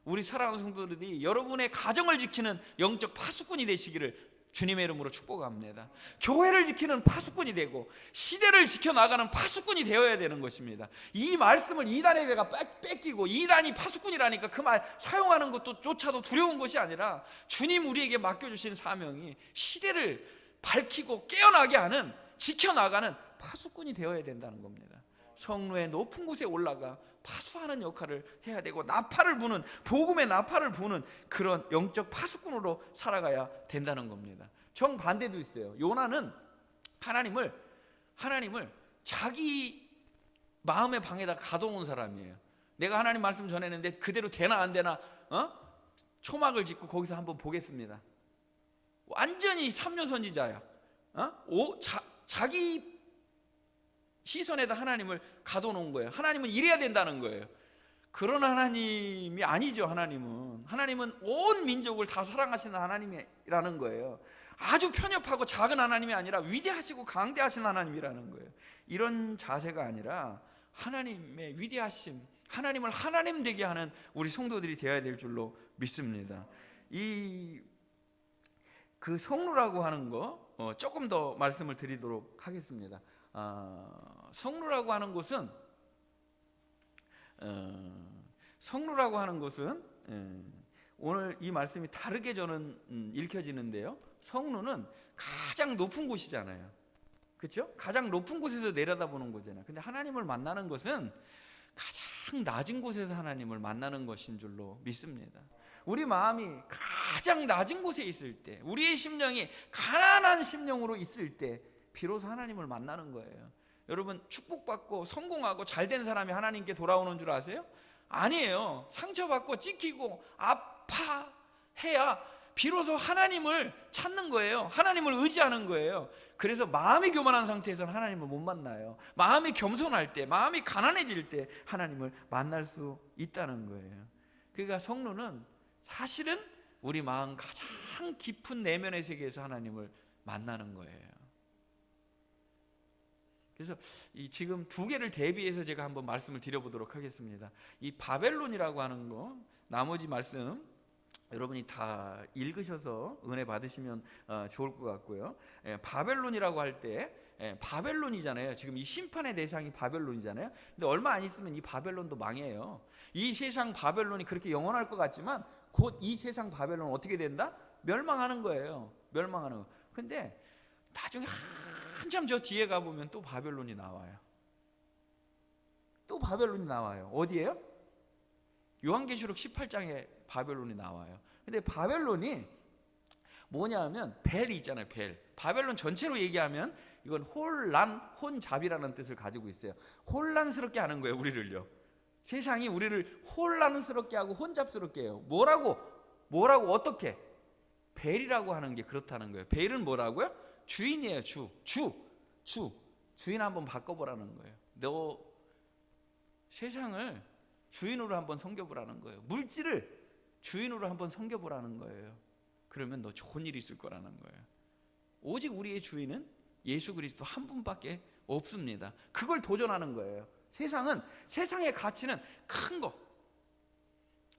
Speaker 1: 우리 사랑하는 성도들이 여러분의 가정을 지키는 영적 파수꾼이 되시기를 주님의 이름으로 축복합니다. 교회를 지키는 파수꾼이 되고 시대를 지켜나가는 파수꾼이 되어야 되는 것입니다. 이 말씀을 이단에다가 뺏기고 이단이 파수꾼이라니까 그 말 사용하는 것도 조차도 두려운 것이 아니라 주님 우리에게 맡겨주신 사명이 시대를 밝히고 깨어나게 하는, 지켜나가는 파수꾼이 되어야 된다는 겁니다. 성루의 높은 곳에 올라가 파수하는 역할을 해야 되고 나팔을 부는, 복음의 나팔을 부는 그런 영적 파수꾼으로 살아가야 된다는 겁니다. 정반대도 있어요. 요나는 하나님을 자기 마음의 방에다 가둬놓은 사람이에요. 내가 하나님 말씀 전했는데 그대로 되나 안 되나 초막을 짓고 거기서 한번 보겠습니다. 완전히 삼류 선지자야. 자기 시선에다 하나님을 가둬놓은 거예요. 하나님은 이래야 된다는 거예요. 그런 하나님이 아니죠. 하나님은 온 민족을 다 사랑하시는 하나님이라는 거예요. 아주 편협하고 작은 하나님이 아니라 위대하시고 강대하신 하나님이라는 거예요. 이런 자세가 아니라 하나님의 위대하심, 하나님을 하나님 되게 하는 우리 성도들이 되어야 될 줄로 믿습니다. 그 성루라고 하는 거 조금 더 말씀을 드리도록 하겠습니다. 성루라고 하는 것은 오늘 이 말씀이 다르게 저는 읽혀지는데요. 성루는 가장 높은 곳이잖아요. 그렇죠? 가장 높은 곳에서 내려다보는 거잖아요. 근데 하나님을 만나는 것은 가장 낮은 곳에서 하나님을 만나는 것인 줄로 믿습니다. 우리 마음이 가장 낮은 곳에 있을 때, 우리의 심령이 가난한 심령으로 있을 때 비로소 하나님을 만나는 거예요.
Speaker 2: 여러분 축복받고 성공하고 잘된 사람이 하나님께 돌아오는 줄 아세요? 아니에요. 상처받고 찢기고 아파해야 비로소 하나님을 찾는 거예요. 하나님을 의지하는 거예요. 그래서 마음이 교만한 상태에서는 하나님을 못 만나요. 마음이 겸손할 때, 마음이 가난해질 때 하나님을 만날 수 있다는 거예요. 그러니까 성도는 사실은 우리 마음 가장 깊은 내면의 세계에서 하나님을 만나는 거예요. 그래서 지금 두 개를 대비해서 제가 한번 말씀을 드려보도록 하겠습니다. 이 바벨론이라고 하는 거, 나머지 말씀 여러분이 다 읽으셔서 은혜 받으시면 좋을 것 같고요. 바벨론이라고 할 때 바벨론이잖아요. 지금 이 심판의 대상이 바벨론이잖아요. 근데 얼마 안 있으면 이 바벨론도 망해요. 이 세상 바벨론이 그렇게 영원할 것 같지만 곧 이 세상 바벨론은 어떻게 된다? 멸망하는 거예요. 멸망하는 거. 근데 나중에 한참 저 뒤에 가보면 또 바벨론이 나와요. 또 바벨론이 나와요. 어디예요? 요한계시록 18장에 바벨론이 나와요. 근데 바벨론이 뭐냐면 벨이 있잖아요. 벨. 바벨론 전체로 얘기하면 이건 혼란, 혼잡이라는 뜻을 가지고 있어요. 혼란스럽게 하는 거예요, 우리를요. 세상이 우리를 혼란스럽게 하고 혼잡스럽게 해요. 뭐라고 어떻게? 벨이라고 하는 게 그렇다는 거예요. 벨은 뭐라고요? 주인이에요. 주인 한번 바꿔보라는 거예요. 너 세상을 주인으로 한번 섬겨보라는 거예요. 물질을 주인으로 한번 섬겨보라는 거예요. 그러면 너 좋은 일이 있을 거라는 거예요. 오직 우리의 주인은 예수 그리스도 한 분밖에 없습니다. 그걸 도전하는 거예요. 세상은, 세상의 가치는 큰 거,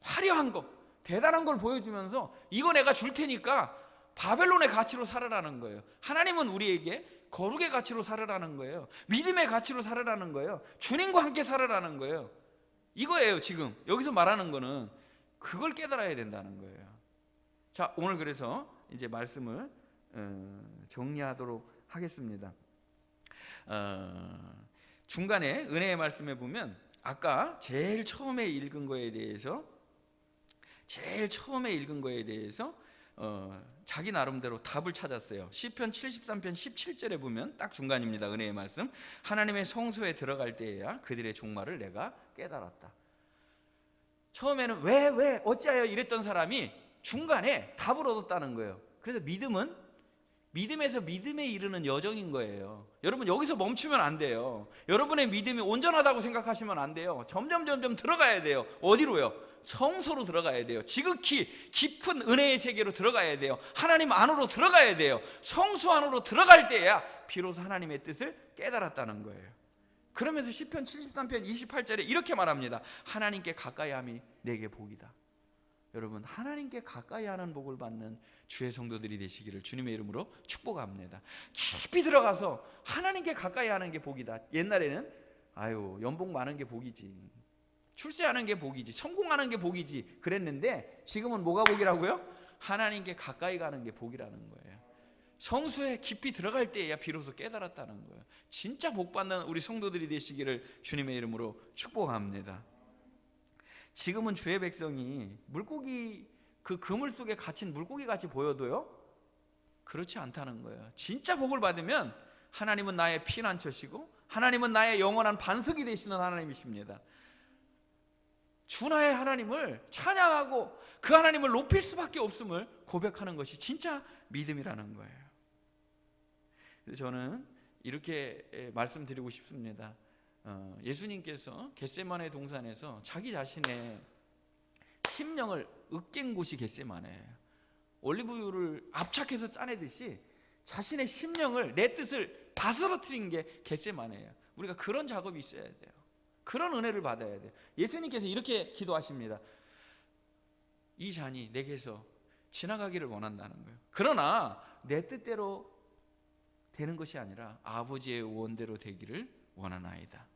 Speaker 2: 화려한 거, 대단한 걸 보여주면서 이거 내가 줄 테니까 바벨론의 가치로 살아라는 거예요. 하나님은 우리에게 거룩의 가치로 살아라는 거예요. 믿음의 가치로 살아라는 거예요. 주님과 함께 살아라는 거예요. 이거예요. 지금 여기서 말하는 거는 그걸 깨달아야 된다는 거예요. 자, 오늘 그래서 이제 말씀을 정리하도록 하겠습니다. 중간에 은혜의 말씀에 보면 아까 제일 처음에 읽은 거에 대해서 자기 나름대로 답을 찾았어요. 시편 73편 17절에 보면 딱 중간입니다. 은혜의 말씀. 하나님의 성소에 들어갈 때에야 그들의 종말을 내가 깨달았다. 처음에는 왜 어찌하여 이랬던 사람이 중간에 답을 얻었다는 거예요. 그래서 믿음은 믿음에서 믿음에 이르는 여정인 거예요. 여러분 여기서 멈추면 안 돼요. 여러분의 믿음이 온전하다고 생각하시면 안 돼요. 점점 들어가야 돼요. 어디로요? 성소로 들어가야 돼요. 지극히 깊은 은혜의 세계로 들어가야 돼요. 하나님 안으로 들어가야 돼요. 성소 안으로 들어갈 때야 비로소 하나님의 뜻을 깨달았다는 거예요. 그러면서 시편 73편 28절에 이렇게 말합니다. 하나님께 가까이함이 내게 복이다. 여러분 하나님께 가까이 하는 복을 받는 주의 성도들이 되시기를 주님의 이름으로 축복합니다. 깊이 들어가서 하나님께 가까이 하는 게 복이다. 옛날에는 연봉 많은 게 복이지, 출세하는 게 복이지, 성공하는 게 복이지 그랬는데 지금은 뭐가 복이라고요? 하나님께 가까이 가는 게 복이라는 거예요. 성수에 깊이 들어갈 때에야 비로소 깨달았다는 거예요. 진짜 복받는 우리 성도들이 되시기를 주님의 이름으로 축복합니다. 지금은 주의 백성이 물고기, 그 그물 속에 갇힌 물고기 같이 보여도요 그렇지 않다는 거예요. 진짜 복을 받으면 하나님은 나의 피난처시고 하나님은 나의 영원한 반석이 되시는 하나님이십니다. 주 나의 하나님을 찬양하고 그 하나님을 높일 수밖에 없음을 고백하는 것이 진짜 믿음이라는 거예요. 그래서 저는 이렇게 말씀드리고 싶습니다. 예수님께서 겟세마네 동산에서 자기 자신의 심령을 으깬 곳이 겟세마네예요. 올리브유를 압착해서 짜내듯이 자신의 심령을, 내 뜻을 다 쓰러뜨린 게 겟세마네예요. 우리가 그런 작업이 있어야 돼요. 그런 은혜를 받아야 돼요. 예수님께서 이렇게 기도하십니다. 이 잔이 내게서 지나가기를 원한다는 거예요. 그러나 내 뜻대로 되는 것이 아니라 아버지의 원대로 되기를 원하나이다.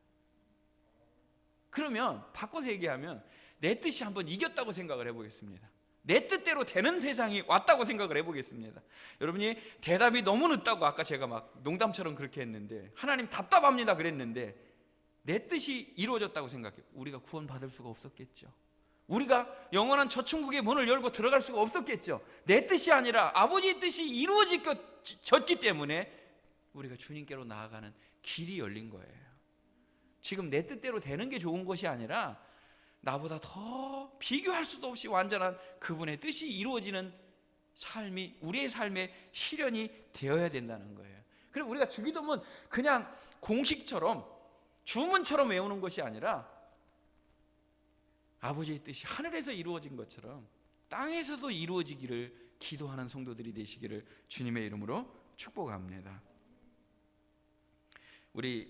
Speaker 2: 그러면 바꿔서 얘기하면 내 뜻이 한번 이겼다고 생각을 해보겠습니다. 내 뜻대로 되는 세상이 왔다고 생각을 해보겠습니다. 여러분이 대답이 너무 늦다고 아까 제가 막 농담처럼 그렇게 했는데 하나님 답답합니다 그랬는데 내 뜻이 이루어졌다고 생각해요. 우리가 구원받을 수가 없었겠죠. 우리가 영원한 저천국의 문을 열고 들어갈 수가 없었겠죠. 내 뜻이 아니라 아버지의 뜻이 이루어졌기 때문에 우리가 주님께로 나아가는 길이 열린 거예요. 지금 내 뜻대로 되는 게 좋은 것이 아니라 나보다 더 비교할 수도 없이 완전한 그분의 뜻이 이루어지는 삶이 우리의 삶의 실현이 되어야 된다는 거예요. 그리고 우리가 주기도문 그냥 공식처럼 주문처럼 외우는 것이 아니라 아버지의 뜻이 하늘에서 이루어진 것처럼 땅에서도 이루어지기를 기도하는 성도들이 되시기를 주님의 이름으로 축복합니다. 우리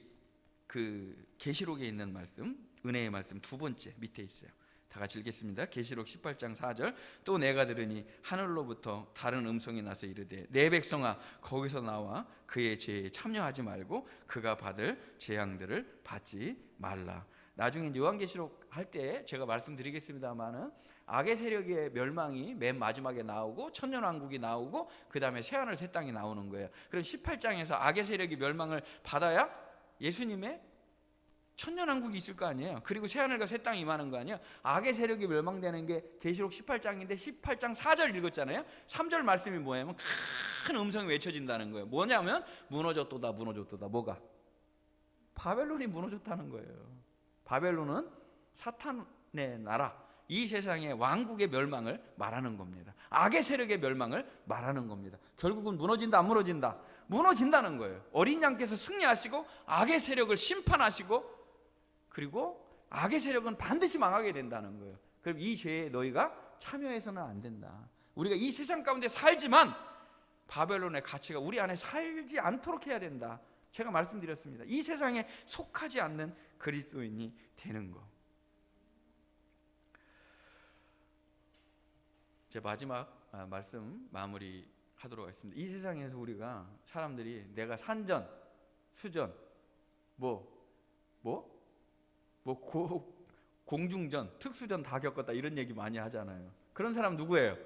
Speaker 2: 그 계시록에 있는 말씀, 은혜의 말씀 두 번째 밑에 있어요. 다 같이 읽겠습니다. 계시록 18장 4절. 또 내가 들으니 하늘로부터 다른 음성이 나서 이르되 내 백성아 거기서 나와 그의 죄에 참여하지 말고 그가 받을 재앙들을 받지 말라. 나중에 요한계시록 할 때 제가 말씀드리겠습니다만은 악의 세력의 멸망이 맨 마지막에 나오고 천년왕국이 나오고 그 다음에 새하늘 새 땅이 나오는 거예요. 그럼 18장에서 악의 세력이 멸망을 받아야 예수님의 천년왕국이 있을 거 아니에요. 그리고 새하늘과 새 땅이 임하는 거 아니에요. 악의 세력이 멸망되는 게 계시록 18장인데 18장 4절 읽었잖아요. 3절 말씀이 뭐냐면 큰 음성이 외쳐진다는 거예요. 뭐냐면 무너졌도다 무너졌도다. 뭐가? 바벨론이 무너졌다는 거예요. 바벨론은 사탄의 나라, 이 세상의 왕국의 멸망을 말하는 겁니다. 악의 세력의 멸망을 말하는 겁니다. 결국은 무너진다 안 무너진다? 무너진다는 거예요. 어린 양께서 승리하시고 악의 세력을 심판하시고 그리고 악의 세력은 반드시 망하게 된다는 거예요. 그럼 이 죄에 너희가 참여해서는 안 된다. 우리가 이 세상 가운데 살지만 바벨론의 가치가 우리 안에 살지 않도록 해야 된다. 제가 말씀드렸습니다. 이 세상에 속하지 않는 그리스도인이 되는 거. 제 마지막 말씀 마무리하도록 하겠습니다. 이 세상에서 우리가 사람들이 내가 산전, 수전, 공중전, 특수전 다 겪었다 이런 얘기 많이 하잖아요. 그런 사람 누구예요?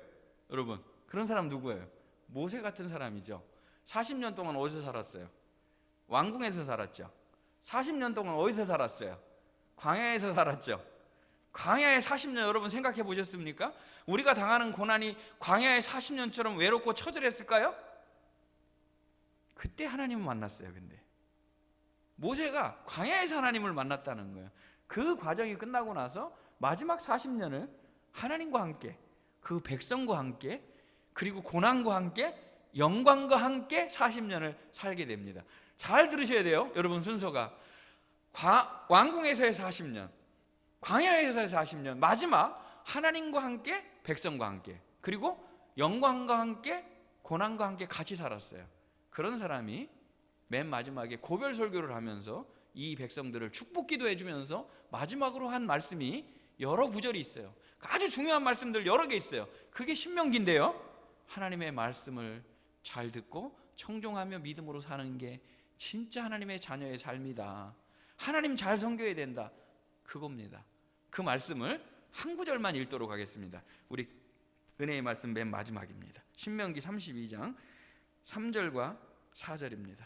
Speaker 2: 여러분, 그런 사람 누구예요? 모세 같은 사람이죠. 40년 동안 어디서 살았어요? 왕궁에서 살았죠. 40년 동안 어디서 살았어요? 광야에서 살았죠. 광야의 40년 여러분 생각해 보셨습니까? 우리가 당하는 고난이 광야의 40년처럼 외롭고 처절했을까요? 그때 하나님을 만났어요. 근데 모세가 광야에서 하나님을 만났다는 거예요. 그 과정이 끝나고 나서 마지막 40년을 하나님과 함께, 그 백성과 함께, 그리고 고난과 함께, 영광과 함께 40년을 살게 됩니다. 잘 들으셔야 돼요. 여러분 순서가 왕궁에서의 40년, 광야에서의 40년, 마지막 하나님과 함께, 백성과 함께, 그리고 영광과 함께, 고난과 함께 같이 살았어요. 그런 사람이 맨 마지막에 고별 설교를 하면서 이 백성들을 축복 기도해 주면서 마지막으로 한 말씀이 여러 구절이 있어요. 아주 중요한 말씀들 여러 개 있어요. 그게 신명기인데요. 하나님의 말씀을 잘 듣고 청종하며 믿음으로 사는 게 진짜 하나님의 자녀의 삶이다. 하나님 잘 섬겨야 된다. 그겁니다. 그 말씀을 한 구절만 읽도록 하겠습니다. 우리 은혜의 말씀 맨 마지막입니다. 신명기 32장 3절과 4절입니다.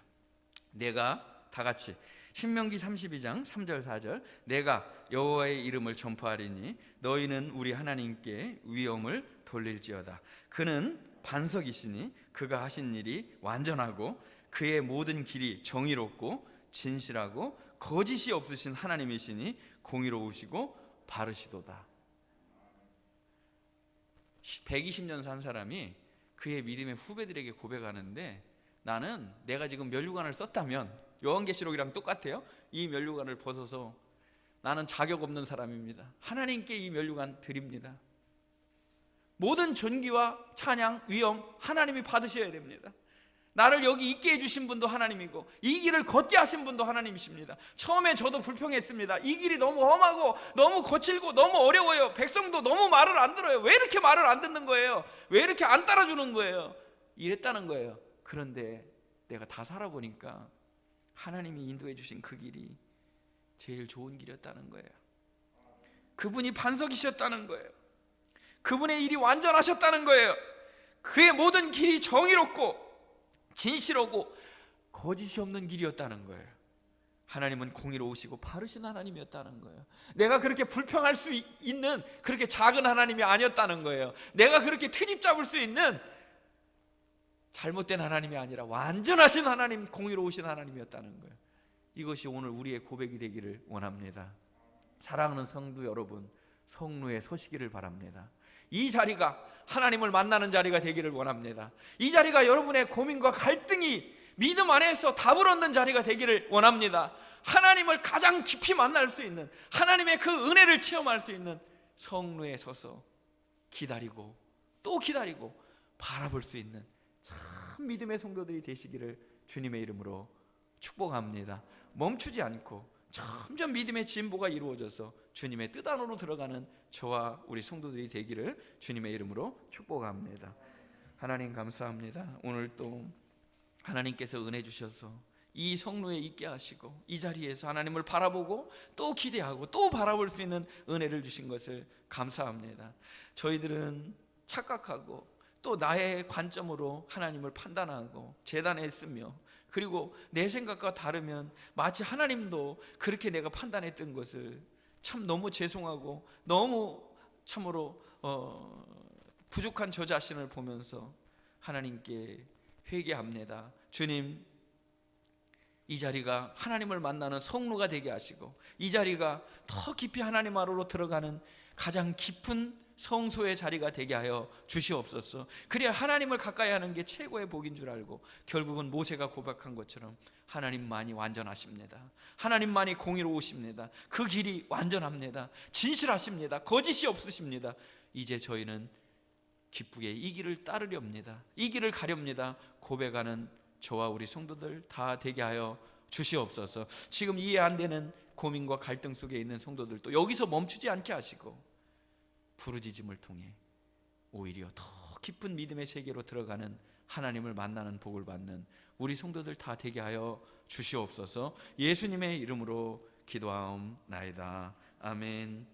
Speaker 2: 내가 다 같이 신명기 32장 3절 4절 내가 여호와의 이름을 전파하리니 너희는 우리 하나님께 위엄을 돌릴지어다. 그는 반석이시니 그가 하신 일이 완전하고 그의 모든 길이 정의롭고 진실하고 거짓이 없으신 하나님이시니 공의로우시고 바르시도다. 120년 산 사람이 그의 믿음의 후배들에게 고백하는데 나는 내가 지금 면류관을 썼다면 요한계시록이랑 똑같아요. 이 면류관을 벗어서 나는 자격 없는 사람입니다. 하나님께 이 면류관 드립니다. 모든 존귀와 찬양, 위엄 하나님이 받으셔야 됩니다. 나를 여기 있게 해주신 분도 하나님이고 이 길을 걷게 하신 분도 하나님이십니다. 처음에 저도 불평했습니다. 이 길이 너무 험하고 너무 거칠고 너무 어려워요. 백성도 너무 말을 안 들어요. 왜 이렇게 말을 안 듣는 거예요? 왜 이렇게 안 따라주는 거예요? 이랬다는 거예요. 그런데 내가 다 살아보니까 하나님이 인도해 주신 그 길이 제일 좋은 길이었다는 거예요. 그분이 반석이셨다는 거예요. 그분의 일이 완전하셨다는 거예요. 그의 모든 길이 정의롭고 진실하고 거짓이 없는 길이었다는 거예요. 하나님은 공의로우시고 바르신 하나님이었다는 거예요. 내가 그렇게 불평할 수 있는 그렇게 작은 하나님이 아니었다는 거예요. 내가 그렇게 트집 잡을 수 있는 잘못된 하나님이 아니라 완전하신 하나님, 공의로우신 하나님이었다는 거예요. 이것이 오늘 우리의 고백이 되기를 원합니다. 사랑하는 성도 여러분, 성루에 서시기를 바랍니다. 이 자리가 하나님을 만나는 자리가 되기를 원합니다. 이 자리가 여러분의 고민과 갈등이 믿음 안에서 답을 얻는 자리가 되기를 원합니다. 하나님을 가장 깊이 만날 수 있는, 하나님의 그 은혜를 체험할 수 있는 성루에 서서 기다리고 또 기다리고 바라볼 수 있는 참 믿음의 성도들이 되시기를 주님의 이름으로 축복합니다. 멈추지 않고 점점 믿음의 진보가 이루어져서 주님의 뜻 안으로 들어가는 저와 우리 성도들이 되기를 주님의 이름으로 축복합니다. 하나님 감사합니다. 오늘 또 하나님께서 은혜 주셔서 이 성루에 있게 하시고 이 자리에서 하나님을 바라보고 또 기대하고 또 바라볼 수 있는 은혜를 주신 것을 감사합니다. 저희들은 착각하고 또 나의 관점으로 하나님을 판단하고 재단했으며, 그리고 내 생각과 다르면 마치 하나님도 그렇게 내가 판단했던 것을 참 너무 죄송하고 너무 참으로 부족한 저 자신을 보면서 하나님께 회개합니다. 주님, 이 자리가 하나님을 만나는 성루가 되게 하시고 이 자리가 더 깊이 하나님 안으로 들어가는 가장 깊은 성소의 자리가 되게 하여 주시옵소서. 그래야 하나님을 가까이 하는 게 최고의 복인 줄 알고 결국은 모세가 고백한 것처럼 하나님만이 완전하십니다. 하나님만이 공의로우십니다. 그 길이 완전합니다. 진실하십니다. 거짓이 없으십니다. 이제 저희는 기쁘게 이 길을 따르렵니다. 이 길을 가렵니다. 고백하는 저와 우리 성도들 다 되게 하여 주시옵소서. 지금 이해 안 되는 고민과 갈등 속에 있는 성도들도 여기서 멈추지 않게 하시고 부르짖음을 통해 오히려 더 깊은 믿음의 세계로 들어가는 하나님을 만나는 복을 받는 우리 성도들 다 되게 하여 주시옵소서. 예수님의 이름으로 기도하옵나이다. 아멘.